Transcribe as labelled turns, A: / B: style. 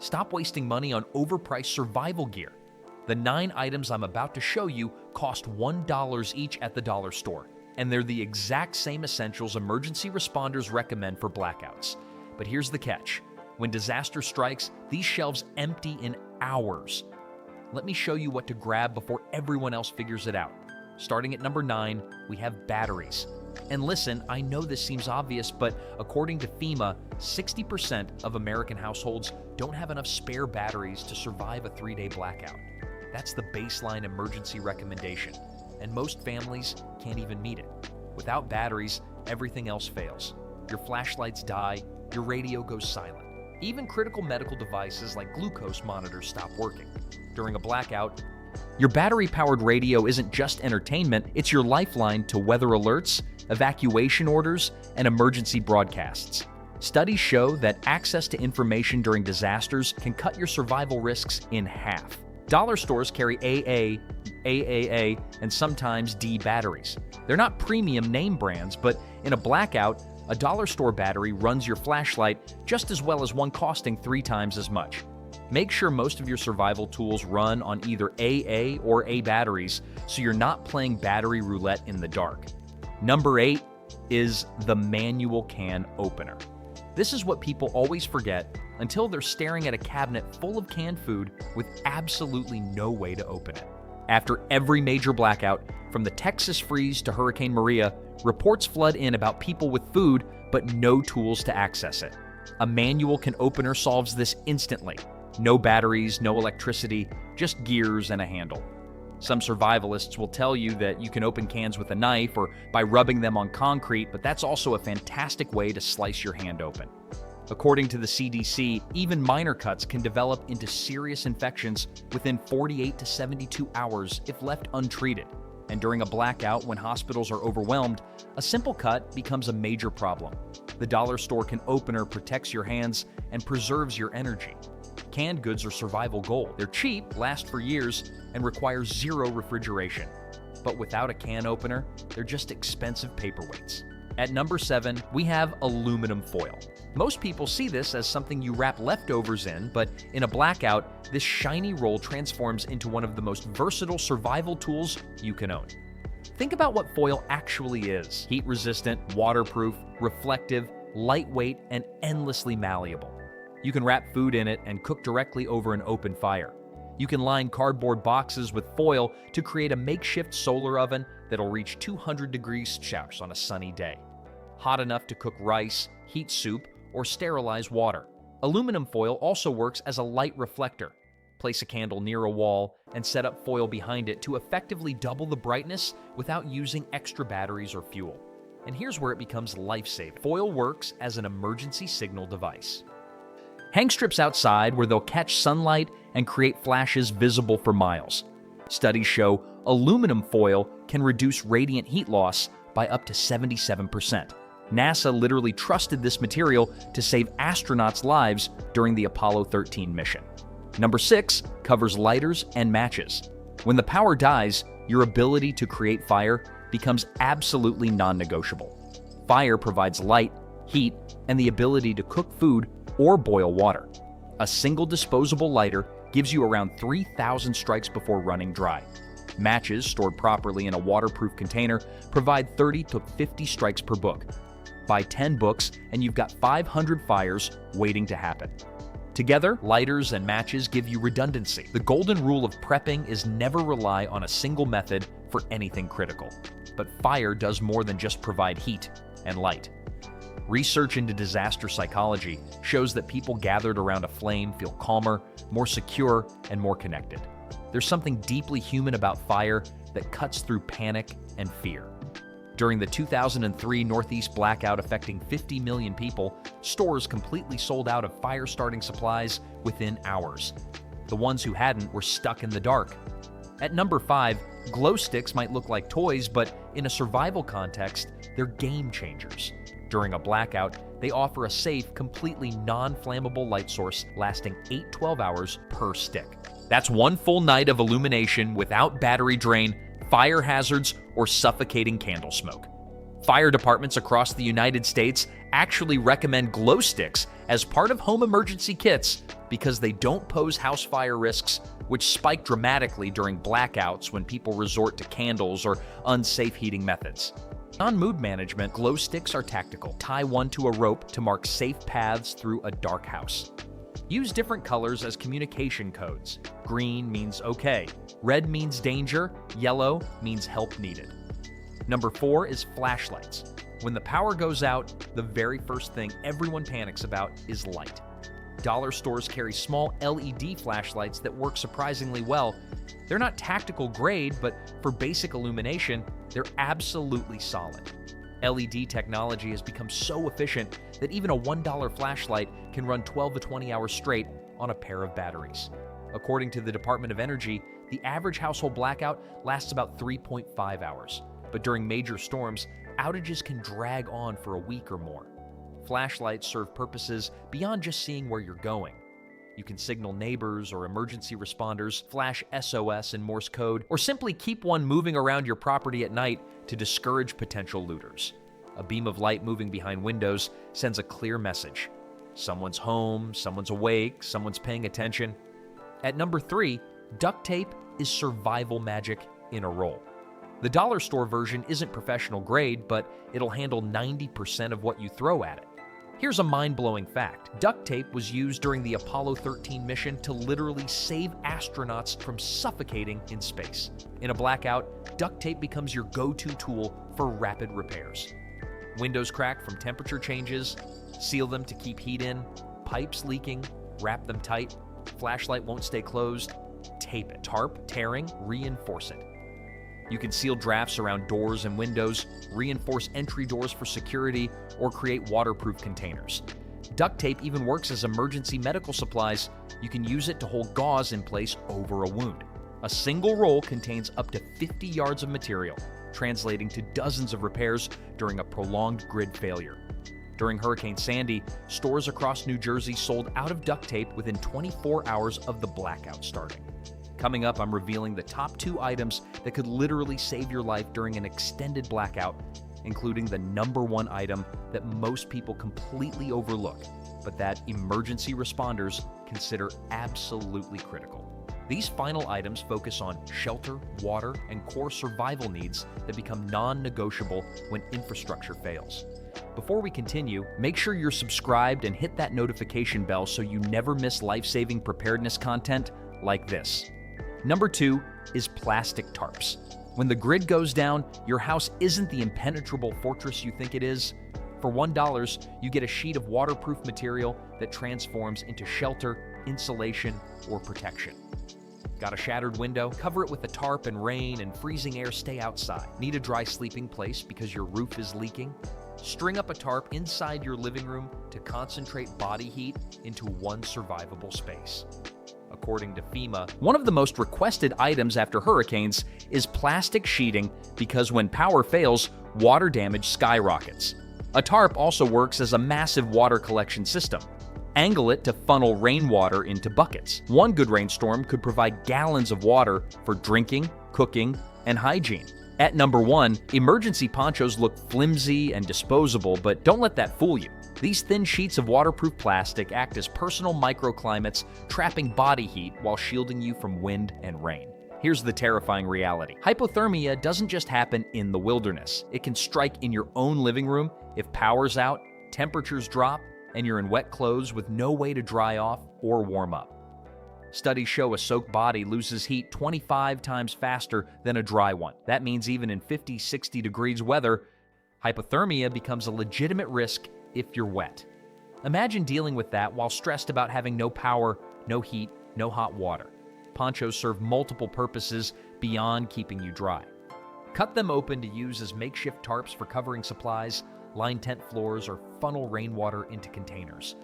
A: Stop wasting money on overpriced survival gear. The 9 items I'm about to show you cost $1 each at the dollar store, and they're the exact same essentials emergency responders recommend for blackouts. But here's the catch. When disaster strikes, these shelves empty in hours. Let me show you what to grab before everyone else figures it out. Starting at number 9, we have batteries. And listen, I know this seems obvious, but according to FEMA, 60% of American households don't have enough spare batteries to survive a 3-day blackout. That's the baseline emergency recommendation, and most families can't even meet it. Without batteries, everything else fails. Your flashlights die, your radio goes silent. Even critical medical devices like glucose monitors stop working. During a blackout, your battery-powered radio isn't just entertainment, it's your lifeline to weather alerts, evacuation orders, and emergency broadcasts. Studies show that access to information during disasters can cut your survival risks in half. Dollar stores carry AA, AAA, and sometimes D batteries. They're not premium name brands, but in a blackout, a dollar store battery runs your flashlight just as well as one costing 3 times as much. Make sure most of your survival tools run on either AA or A batteries so you're not playing battery roulette in the dark. Number 8 is the manual can opener. This is what people always forget until they're staring at a cabinet full of canned food with absolutely no way to open it. After every major blackout, from the Texas freeze to Hurricane Maria, reports flood in about people with food but no tools to access it. A manual can opener solves this instantly. No batteries, no electricity, just gears and a handle. Some survivalists will tell you that you can open cans with a knife or by rubbing them on concrete, but that's also a fantastic way to slice your hand open. According to the CDC, even minor cuts can develop into serious infections within 48 to 72 hours if left untreated. And during a blackout, when hospitals are overwhelmed, a simple cut becomes a major problem. The dollar store can opener protects your hands and preserves your energy. Canned goods are survival gold. They're cheap, last for years, and require 0 refrigeration. But without a can opener, they're just expensive paperweights. At number 7, we have aluminum foil. Most people see this as something you wrap leftovers in, but in a blackout, this shiny roll transforms into one of the most versatile survival tools you can own. Think about what foil actually is: heat-resistant, waterproof, reflective, lightweight, and endlessly malleable. You can wrap food in it and cook directly over an open fire. You can line cardboard boxes with foil to create a makeshift solar oven that'll reach 200 degrees Celsius on a sunny day. Hot enough to cook rice, heat soup, or sterilize water. Aluminum foil also works as a light reflector. Place a candle near a wall and set up foil behind it to effectively double the brightness without using extra batteries or fuel. And here's where it becomes life-saving. Foil works as an emergency signal device. Hang strips outside where they'll catch sunlight and create flashes visible for miles. Studies show aluminum foil can reduce radiant heat loss by up to 77%. NASA literally trusted this material to save astronauts' lives during the Apollo 13 mission. Number 6 covers lighters and matches. When the power dies, your ability to create fire becomes absolutely non-negotiable. Fire provides light, heat, and the ability to cook food or boil water. A single disposable lighter gives you around 3,000 strikes before running dry. Matches, stored properly in a waterproof container, provide 30 to 50 strikes per book. Buy 10 books and you've got 500 fires waiting to happen. Together, lighters and matches give you redundancy. The golden rule of prepping is never rely on a single method for anything critical. But fire does more than just provide heat and light. Research into disaster psychology shows that people gathered around a flame feel calmer, more secure, and more connected. There's something deeply human about fire that cuts through panic and fear. During the 2003 Northeast blackout affecting 50 million people, stores completely sold out of fire-starting supplies within hours. The ones who hadn't were stuck in the dark. At number 5, glow sticks might look like toys, but in a survival context, they're game changers. During a blackout, they offer a safe, completely non-flammable light source lasting 8-12 hours per stick. That's one full night of illumination without battery drain, fire hazards, or suffocating candle smoke. Fire departments across the United States actually recommend glow sticks as part of home emergency kits because they don't pose house fire risks, which spike dramatically during blackouts when people resort to candles or unsafe heating methods. On mood management, glow sticks are tactical. Tie one to a rope to mark safe paths through a dark house. Use different colors as communication codes. Green means okay, red means danger, yellow means help needed. Number 4 is flashlights. When the power goes out, the very first thing everyone panics about is light. Dollar stores carry small LED flashlights that work surprisingly well. They're not tactical grade, but for basic illumination, they're absolutely solid. LED technology has become so efficient that even a $1 flashlight can run 12 to 20 hours straight on a pair of batteries. According to the Department of Energy, the average household blackout lasts about 3.5 hours. But during major storms, outages can drag on for a week or more. Flashlights serve purposes beyond just seeing where you're going. You can signal neighbors or emergency responders, flash SOS in Morse code, or simply keep one moving around your property at night to discourage potential looters. A beam of light moving behind windows sends a clear message. Someone's home, someone's awake, someone's paying attention. At number 3, duct tape is survival magic in a roll. The dollar store version isn't professional grade, but it'll handle 90% of what you throw at it. Here's a mind-blowing fact. Duct tape was used during the Apollo 13 mission to literally save astronauts from suffocating in space. In a blackout, duct tape becomes your go-to tool for rapid repairs. Windows crack from temperature changes, seal them to keep heat in, pipes leaking, wrap them tight, flashlight won't stay closed, tape it. Tarp tearing, reinforce it. You can seal drafts around doors and windows, reinforce entry doors for security, or create waterproof containers. Duct tape even works as emergency medical supplies. You can use it to hold gauze in place over a wound. A single roll contains up to 50 yards of material, translating to dozens of repairs during a prolonged grid failure. During Hurricane Sandy, stores across New Jersey sold out of duct tape within 24 hours of the blackout starting. Coming up, I'm revealing the top 2 items that could literally save your life during an extended blackout, including the number 1 item that most people completely overlook, but that emergency responders consider absolutely critical. These final items focus on shelter, water, and core survival needs that become non-negotiable when infrastructure fails. Before we continue, make sure you're subscribed and hit that notification bell so you never miss life-saving preparedness content like this. Number 2 is plastic tarps. When the grid goes down, your house isn't the impenetrable fortress you think it is. For $1, you get a sheet of waterproof material that transforms into shelter, insulation, or protection. Got a shattered window? Cover it with a tarp and rain and freezing air stay outside. Need a dry sleeping place because your roof is leaking? String up a tarp inside your living room to concentrate body heat into one survivable space. According to FEMA, one of the most requested items after hurricanes is plastic sheeting because when power fails, water damage skyrockets. A tarp also works as a massive water collection system. Angle it to funnel rainwater into buckets. One good rainstorm could provide gallons of water for drinking, cooking, and hygiene. At number 1, emergency ponchos look flimsy and disposable, but don't let that fool you. These thin sheets of waterproof plastic act as personal microclimates, trapping body heat while shielding you from wind and rain. Here's the terrifying reality. Hypothermia doesn't just happen in the wilderness. It can strike in your own living room if power's out, temperatures drop, and you're in wet clothes with no way to dry off or warm up. Studies show a soaked body loses heat 25 times faster than a dry one. That means even in 50, 60 degrees weather, hypothermia becomes a legitimate risk if you're wet. Imagine dealing with that while stressed about having no power, no heat, no hot water. Ponchos serve multiple purposes beyond keeping you dry. Cut them open to use as makeshift tarps for covering supplies, line tent floors, or funnel rainwater into containers.